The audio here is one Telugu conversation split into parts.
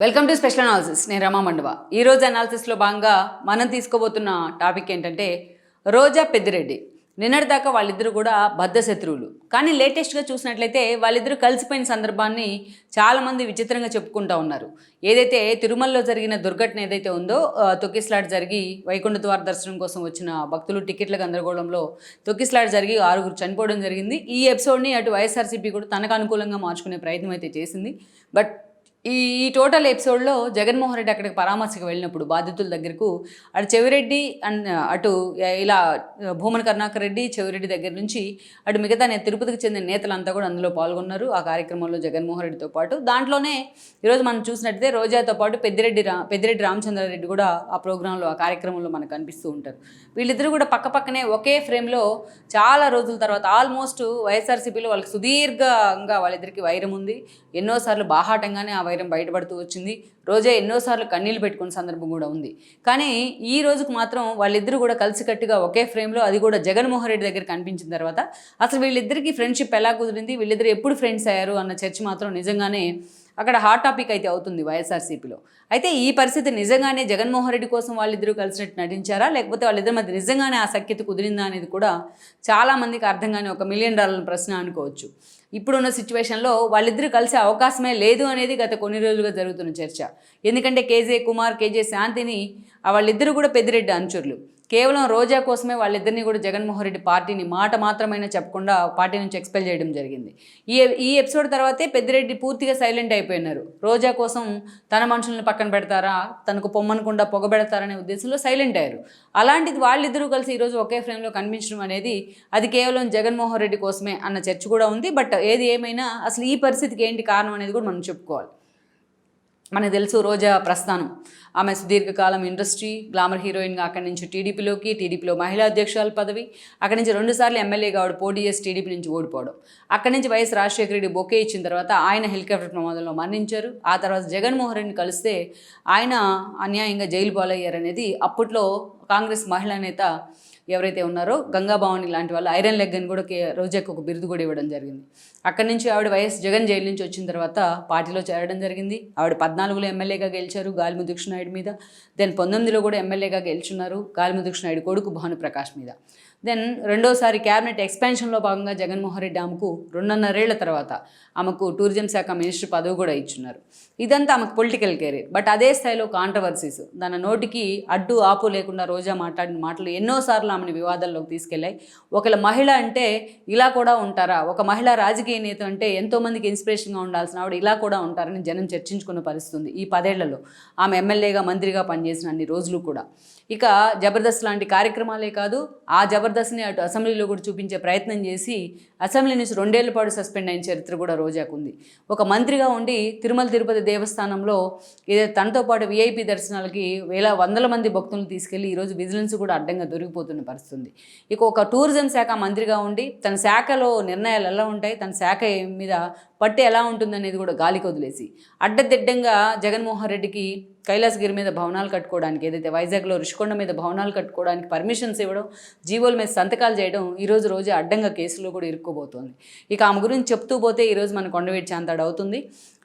Welcome to special analysis. నేను రమా మండవ. ఈరోజు అనాలిసిస్లో భాగంగా మనం తీసుకోబోతున్న టాపిక్ ఏంటంటే రోజా పెద్దిరెడ్డి. నిన్నటిదాకా వాళ్ళిద్దరూ కూడా బద్ధ శత్రువులు, కానీ లేటెస్ట్గా చూసినట్లయితే వాళ్ళిద్దరూ కలిసిపోయిన సందర్భాన్ని చాలామంది విచిత్రంగా చెప్పుకుంటూ ఉన్నారు. ఏదైతే తిరుమలలో జరిగిన దుర్ఘటన ఏదైతే ఉందో, తొక్కిసలాట జరిగి వైకుంఠ ద్వార దర్శనం కోసం వచ్చిన భక్తులు టికెట్ల గందరగోళంలో తొక్కిసలాట జరిగి 6 చనిపోవడం జరిగింది. ఈ ఎపిసోడ్ని అటు వైఎస్ఆర్సీపీ కూడా తనకు అనుకూలంగా మార్చుకునే ప్రయత్నం అయితే చేసింది. బట్ ఈ టోటల్ ఎపిసోడ్లో జగన్మోహన్ రెడ్డి అక్కడికి పరామర్శకు వెళ్ళినప్పుడు బాధితుల దగ్గరకు అటు చెవిరెడ్డి అండ్ అటు ఇలా భూమన కరుణాకర్ రెడ్డి, చెవిరెడ్డి దగ్గర నుంచి అటు మిగతా తిరుపతికి చెందిన నేతలంతా కూడా అందులో పాల్గొన్నారు ఆ కార్యక్రమంలో జగన్మోహన్ రెడ్డితో పాటు. దాంట్లోనే ఈరోజు మనం చూసినట్టయితే రోజాతో పాటు పెద్దిరెడ్డి రామచంద్రారెడ్డి కూడా ఆ ప్రోగ్రాంలో ఆ కార్యక్రమంలో మనకు కనిపిస్తూ ఉంటారు. వీళ్ళిద్దరూ కూడా పక్కపక్కనే ఒకే ఫ్రేమ్లో చాలా రోజుల తర్వాత ఆల్మోస్ట్ వైఎస్ఆర్సీపీలో వాళ్ళకి సుదీర్ఘంగా వాళ్ళిద్దరికి వైరం ఉంది. ఎన్నోసార్లు బాహాటంగానే ఆ వైరం బయటపడుతూ వచ్చింది. రోజా ఎన్నోసార్లు కన్నీళ్లు పెట్టుకున్న సందర్భం కూడా ఉంది. కానీ ఈ రోజుకు మాత్రం వాళ్ళిద్దరూ కూడా కలిసికట్టుగా ఒకే ఫ్రేమ్లో, అది కూడా జగన్మోహన్ రెడ్డి దగ్గర కనిపించిన తర్వాత అసలు వీళ్ళిద్దరికీ ఫ్రెండ్షిప్ ఎలా కుదిరింది, వీళ్ళిద్దరు ఎప్పుడు ఫ్రెండ్స్ అయ్యారు అన్న చర్చ మాత్రం నిజంగానే అక్కడ హాట్ టాపిక్ అయితే అవుతుంది వైఎస్ఆర్సీపీలో. అయితే ఈ పరిస్థితి నిజంగానే జగన్మోహన్ రెడ్డి కోసం వాళ్ళిద్దరూ కలిసినట్టు నటించారా, లేకపోతే వాళ్ళిద్దరి మధ్య నిజంగానే ఆ సఖ్యత కుదిరిందా అనేది కూడా చాలామందికి అర్థం కాని $1 మిలియన్ ప్రశ్న అనుకోవచ్చు. ఇప్పుడున్న సిచ్యువేషన్లో వాళ్ళిద్దరూ కలిసే అవకాశమే లేదు అనేది గత కొన్ని రోజులుగా జరుగుతున్న చర్చ. ఎందుకంటే కేజే కుమార్, కేజే శాంతిని వాళ్ళిద్దరూ కూడా పెద్దిరెడ్డి అనుచరులు. కేవలం రోజా కోసమే వాళ్ళిద్దరినీ కూడా జగన్మోహన్ రెడ్డి పార్టీని మాట మాత్రమైనా చెప్పకుండా పార్టీ నుంచి ఎక్స్పెల్ చేయడం జరిగింది. ఈ ఎపిసోడ్ తర్వాతే పెద్దిరెడ్డి పూర్తిగా సైలెంట్ అయిపోయినారు. రోజా కోసం తన మనుషులను పక్కన పెడతారా, తనకు పొమ్మనకుండా పొగబెడతారనే ఉద్దేశంలో సైలెంట్ అయ్యారు. అలాంటిది వాళ్ళిద్దరూ కలిసి ఈరోజు ఒకే ఫ్రేమ్లో కనిపించడం అనేది అది కేవలం జగన్మోహన్ రెడ్డి కోసమే అన్న చర్చ కూడా ఉంది. బట్ ఏది ఏమైనా అసలు ఈ పరిస్థితికి ఏంటి కారణం అనేది కూడా మనం చెప్పుకోవాలి. మనకు తెలుసు రోజా ప్రస్థానం. ఆమె సుదీర్ఘకాలం ఇండస్ట్రీ గ్లామర్ హీరోయిన్గా అక్కడి నుంచి టీడీపీలో మహిళా అధ్యక్షురాల పదవి, అక్కడి నుంచి 2 సార్లు ఎమ్మెల్యేగా ఆవిడ పోటీ చేసి టీడీపీ నుంచి ఓడిపోవడం, అక్కడి నుంచి వైఎస్ రాజశేఖర రెడ్డి బొకే ఇచ్చిన తర్వాత ఆయన హెలికాప్టర్ ప్రమాదంలో మరణించారు. ఆ తర్వాత జగన్మోహన్ రెడ్డిని కలిస్తే ఆయన అన్యాయంగా జైలు పాలయ్యారనేది అప్పట్లో కాంగ్రెస్ మహిళా నేత ఎవరైతే ఉన్నారో గంగాభవాని లాంటి వాళ్ళు, ఐరన్ లెగ్ అని కూడా రోజాకు ఒక బిరుదు కూడా ఇవ్వడం జరిగింది. అక్కడి నుంచి ఆవిడ వైఎస్ జగన్ జైలు నుంచి వచ్చిన తర్వాత పార్టీలో చేరడం జరిగింది. ఆవిడ 14లో ఎమ్మెల్యేగా గెలిచారు గాలిముద్దు కృష్ణారెడ్డి మీద. దెన్ 19లో కూడా ఎమ్మెల్యేగా గెలుచున్నారు గాలిముద్దు కృష్ణారెడ్డి కొడుకు భానుప్రకాష్ మీద. దెన్ రెండోసారి క్యాబినెట్ ఎక్స్పాన్షన్లో భాగంగా జగన్మోహన్ రెడ్డి ఆమెకు 2.5 ఏళ్ల తర్వాత ఆమెకు టూరిజం శాఖ మినిస్టర్ పదవి కూడా ఇచ్చున్నారు. ఇదంతా ఆమెకు పొలిటికల్ కెరీర్. బట్ అదే స్థాయిలో కాంట్రవర్సీస్, తన నోటికి అడ్డు ఆపు లేకుండా రోజా మాట్లాడిన మాటలు ఎన్నోసార్లు ఆమెను వివాదాల్లోకి తీసుకెళ్లాయి. ఒకళ్ళ మహిళ అంటే ఇలా కూడా ఉంటారా, ఒక మహిళా రాజకీయ నేత అంటే ఎంతోమందికి ఇన్స్పిరేషన్గా ఉండాల్సిన ఆవిడ ఇలా కూడా ఉంటారని జనం చర్చించుకున్న పరిస్థితుంది ఈ 10 ఏళ్లలో. ఆమె ఎమ్మెల్యేగా మంత్రిగా పనిచేసిన అన్ని రోజులు కూడా. ఇక జబర్దస్త్ లాంటి కార్యక్రమాలే కాదు, ఆ జబర్దస్త్ని అటు అసెంబ్లీలో కూడా చూపించే ప్రయత్నం చేసి అసెంబ్లీ నుంచి 2 ఏళ్ల పాటు సస్పెండ్ అయిన చరిత్ర కూడా రోజాకు ఉంది. ఒక మంత్రిగా ఉండి తిరుమల తిరుపతి దేవస్థానంలో ఏదైతే తనతో పాటు విఐపి దర్శనాలకి వందల మంది భక్తులను తీసుకెళ్లి ఈరోజు విజిలెన్స్ కూడా అడ్డంగా దొరికిపోతున్న పరిస్థితుంది. ఇక ఒక టూరిజం శాఖ మంత్రిగా ఉండి తన శాఖలో నిర్ణయాలు ఎలా ఉంటాయి, తన శాఖ మీద పట్టు ఎలా ఉంటుందనేది కూడా గాలికి వదిలేసి అడ్డదిడ్డంగా జగన్మోహన్ రెడ్డికి కైలాసగిరి మీద భవనాలు కట్టుకోవడానికి, ఏదైతే వైజాగ్లో రుషికొండ మీద భవనాలు కట్టుకోవడానికి పర్మిషన్స్ ఇవ్వడం, జీవోల మీద సంతకాలు చేయడం, ఈరోజు రోజే అడ్డంగా కేసులో కూడా ఇరుక్కుపోతుంది. ఇక ఆమె గురించి చెప్తూ పోతే ఈరోజు మన కొండవీటి చాంతాడు అవుతుంది.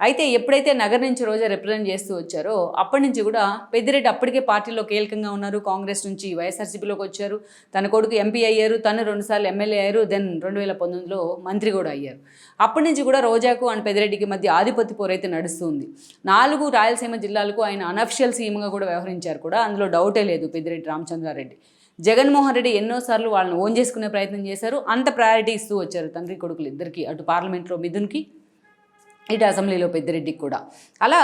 అయితే ఎప్పుడైతే నగర్ నుంచి రోజా రిప్రజెంట్ చేస్తూ వచ్చారో అప్పటి నుంచి కూడా పెద్దిరెడ్డి అప్పటికే పార్టీలో కీలకంగా ఉన్నారు. కాంగ్రెస్ నుంచి వైఎస్ఆర్సీపీలోకి వచ్చారు. తన కొడుకు ఎంపీ అయ్యారు, తను 2 సార్లు ఎమ్మెల్యే అయ్యారు. దెన్ 2019లో మంత్రి కూడా అయ్యారు. అప్పటి నుంచి కూడా రోజాకు అండ్ పెద్దిరెడ్డికి మధ్య ఆధిపత్య పోరైతే నడుస్తుంది. 4 రాయలసీమ జిల్లాలకు ఆయన అనఫిషియల్ సీఎంగా కూడా వ్యవహరించారు కూడా, అందులో డౌటే లేదు. పెద్దిరెడ్డి రామచంద్రారెడ్డి, జగన్మోహన్ రెడ్డి ఎన్నోసార్లు వాళ్ళని ఓన్ చేసుకునే ప్రయత్నం చేశారు. అంత ప్రయారిటీ ఇస్తూ వచ్చారు తండ్రి కొడుకులు ఇద్దరికి, అటు పార్లమెంట్లో మిథున్కి, ఇటు అసెంబ్లీలో పెద్దిరెడ్డికి కూడా. అలా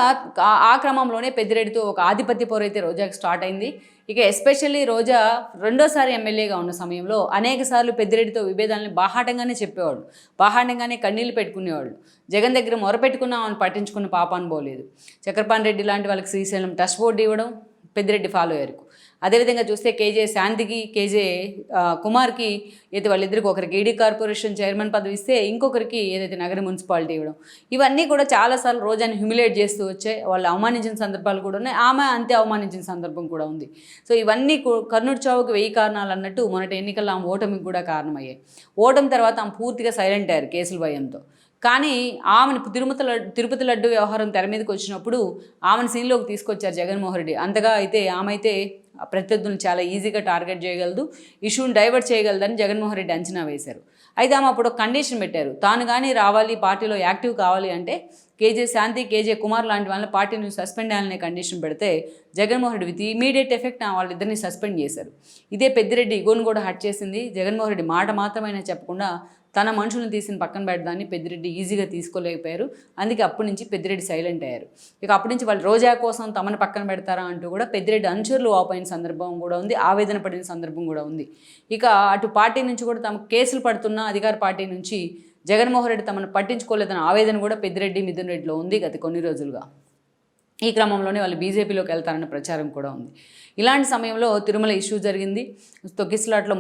ఆ క్రమంలోనే పెద్దిరెడ్డితో ఒక ఆధిపత్య పోరైతే రోజాకి స్టార్ట్ అయింది. ఇక ఎస్పెషల్లీ రోజా 2వ సారి ఎమ్మెల్యేగా ఉన్న సమయంలో అనేక సార్లు పెద్దిరెడ్డితో విభేదాలని బాహాటంగానే చెప్పేవాళ్ళు, బాహాటంగానే కన్నీళ్లు పెట్టుకునేవాళ్ళు. జగన్ దగ్గర మొరపెట్టుకున్నా అని పట్టించుకున్న పాపాను పోలేదు. చక్రపాణి రెడ్డి లాంటి వాళ్ళకి శ్రీశైలం ట్రస్ట్ బోర్డు ఇవ్వడం పెద్దిరెడ్డి ఫాలో అయ్యారు. అదేవిధంగా చూస్తే కేజే శాంతికి, కేజే కుమార్కి అయితే వాళ్ళిద్దరికి ఒకరికి ఈడీ కార్పొరేషన్ చైర్మన్ పదవి ఇస్తే ఇంకొకరికి ఏదైతే నగర మున్సిపాలిటీ ఇవ్వడం, ఇవన్నీ కూడా చాలాసార్లు రోజాని హ్యూమిలేట్ చేస్తూ వచ్చాయి. వాళ్ళు అవమానించిన సందర్భాలు కూడా ఉన్నాయి, ఆమె అంతే అవమానించిన సందర్భం కూడా ఉంది. సో ఇవన్నీ కర్నూలు చావుకి 1000 కారణాలు అన్నట్టు మొన్నటి ఎన్నికల్లో ఆమె ఓటమికి కూడా కారణమయ్యాయి. ఓటమి తర్వాత ఆమె పూర్తిగా సైలెంట్ అయ్యారు కేసుల భయంతో. కానీ ఆమెను తిరుపతి లడ్డు వ్యవహారం తెర మీదకి వచ్చినప్పుడు ఆమెను సీన్లోకి తీసుకొచ్చారు జగన్మోహన్ రెడ్డి. అంతగా అయితే ఆమె అయితే ప్రత్యర్థులను చాలా ఈజీగా టార్గెట్ చేయగలదు, ఇష్యూని డైవర్ట్ చేయగలదని జగన్మోహన్ రెడ్డి అంచనా వేశారు. అయితే ఆమె అప్పుడు ఒక కండిషన్ పెట్టారు, తాను కానీ రావాలి పార్టీలో యాక్టివ్ కావాలి అంటే కేజే శాంతి, కేజే కుమార్ లాంటి వాళ్ళని పార్టీ నుంచి సస్పెండ్ చేయాలనే కండిషన్ పెడితే Jaganmohan Reddy with immediate effect వాళ్ళిద్దరిని సస్పెండ్ చేశారు. ఇదే పెద్దిరెడ్డి ఇగోను కూడా హట్ చేసింది. జగన్మోహన్ రెడ్డి మాట మాత్రమైనా చెప్పకుండా తన మనుషులను తీసిన పక్కన పెట్టడాన్ని పెద్దిరెడ్డి ఈజీగా తీసుకోలేకపోయారు. అందుకే అప్పటి నుంచి పెద్దిరెడ్డి సైలెంట్ అయ్యారు. ఇక అప్పటి నుంచి వాళ్ళు రోజా కోసం తమను పక్కన పెడతారా అంటూ కూడా పెద్దిరెడ్డి అనుచరులు వాపోయిన సందర్భం కూడా ఉంది, ఆవేదన పడిన సందర్భం కూడా ఉంది. ఇక అటు పార్టీ నుంచి కూడా తమకు కేసులు పడుతున్న అధికార పార్టీ నుంచి జగన్మోహన్ రెడ్డి తమను పట్టించుకోలేదన్న ఆవేదన కూడా పెద్దిరెడ్డి, మిథున్ రెడ్డిలో ఉంది గత కొన్ని రోజులుగా. ఈ క్రమంలోనే వాళ్ళు బీజేపీలోకి వెళ్తారన్న ప్రచారం కూడా ఉంది. ఇలాంటి సమయంలో తిరుమల ఇష్యూ జరిగింది. తొక్కిసలాట్లో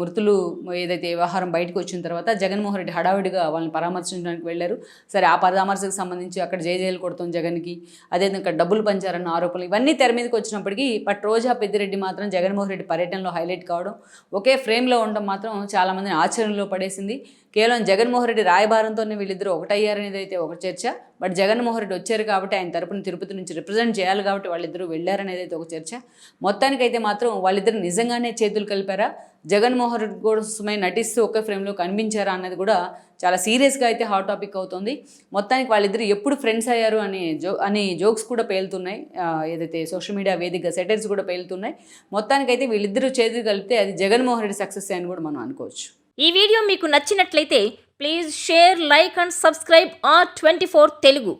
మృతులు ఏదైతే వ్యవహారం బయటకు వచ్చిన తర్వాత జగన్మోహన్ రెడ్డి హడావిడిగా వాళ్ళని పరామర్శించడానికి వెళ్ళారు. సరే, ఆ పరామర్శకు సంబంధించి అక్కడ జైలు కొడతాం జగన్కి, అదేవిధంగా డబ్బులు పంచారన్న ఆరోపణలు ఇవన్నీ తెర మీదకి వచ్చినప్పటికీ బట్ రోజా పెద్దిరెడ్డి మాత్రం జగన్మోహన్ రెడ్డి పర్యటనలో హైలైట్ కావడం, ఒకే ఫ్రేమ్లో ఉండడం మాత్రం చాలామందిని ఆశ్చర్యంలో పడేసింది. కేవలం జగన్మోహన్ రెడ్డి రాయబారంతోనే వీళ్ళిద్దరూ ఒకటయ్యారనేది అయితే ఒక చర్చ. బట్ జగన్మోహన్ రెడ్డి వచ్చారు కాబట్టి ఆయన తరపున తిరుపతి నుంచి రిప్రజెంట్ చేయాలి కాబట్టి వాళ్ళిద్దరూ వెళ్ళారనేది అయితే ఒక చర్చ. మొత్తానికైతే మాత్రం వాళ్ళిద్దరు నిజంగానే చేతులు కలిపారా, జగన్మోహన్ రెడ్డి కోసమే నటిస్తూ ఒకే ఫ్రేమ్లో కనిపించారా అన్నది కూడా చాలా సీరియస్గా అయితే హాట్ టాపిక్ అవుతుంది. మొత్తానికి వాళ్ళిద్దరు ఎప్పుడు ఫ్రెండ్స్ అయ్యారు అని జోక్స్ కూడా పేలుతున్నాయి. ఏదైతే సోషల్ మీడియా వేదికగా సెటైర్స్ కూడా పేలుతున్నాయి. మొత్తానికైతే వీళ్ళిద్దరూ చేతులు కలిపితే అది జగన్మోహన్ రెడ్డి సక్సెస్ అని కూడా మనం అనుకోవచ్చు. ఈ వీడియో మీకు నచ్చినట్లయితే please share, like and subscribe R24 Telugu.